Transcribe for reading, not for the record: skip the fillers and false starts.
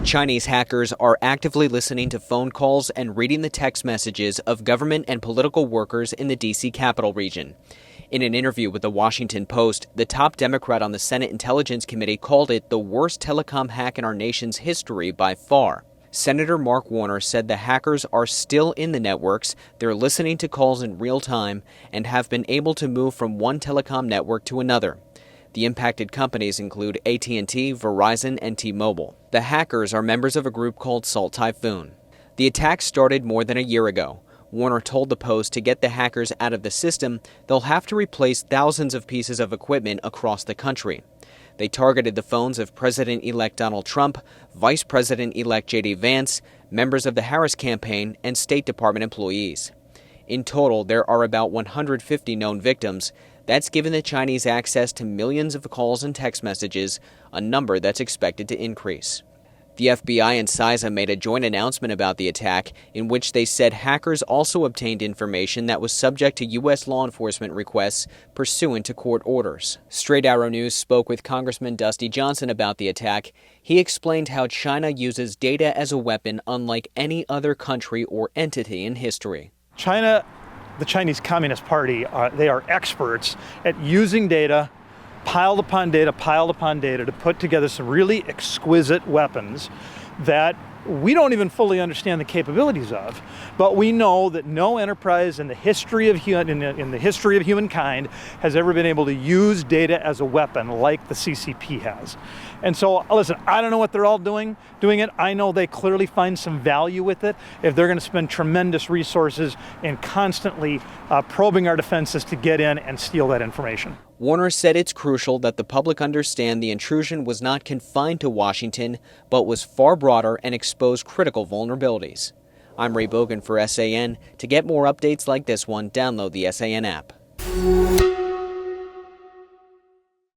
Chinese hackers are actively listening to phone calls and reading the text messages of government and political workers in the D.C. Capital region. In an interview with the Washington Post, the top Democrat on the Senate Intelligence Committee called it the worst telecom hack in our nation's history by far. Senator Mark Warner said the hackers are still in the networks, they're listening to calls in real time, and have been able to move from one telecom network to another. The impacted companies include AT&T, Verizon, and T-Mobile. The hackers are members of a group called Salt Typhoon. The attack started more than a year ago. Warner told the Post to get the hackers out of the system, they'll have to replace thousands of pieces of equipment across the country. They targeted the phones of President-elect Donald Trump, Vice President-elect J.D. Vance, members of the Harris campaign, and State Department employees. In total, there are about 150 known victims. That's given the Chinese access to millions of calls and text messages, a number that's expected to increase. The FBI and CISA made a joint announcement about the attack in which they said hackers also obtained information that was subject to U.S. law enforcement requests pursuant to court orders. Straight Arrow News spoke with Congressman Dusty Johnson about the attack. He explained how China uses data as a weapon unlike any other country or entity in history. China, the Chinese Communist Party, they are experts at using data, piled upon data to put together some really exquisite weapons that we don't even fully understand the capabilities of, but we know that no enterprise in the history of humankind has ever been able to use data as a weapon like the CCP has. And so, listen, I don't know what they're all doing it. I know they clearly find some value with it if they're going to spend tremendous resources in constantly probing our defenses to get in and steal that information. Warner said it's crucial that the public understand the intrusion was not confined to Washington, but was far broader and exposed critical vulnerabilities. I'm Ray Bogan for SAN. To get more updates like this one, download the SAN app.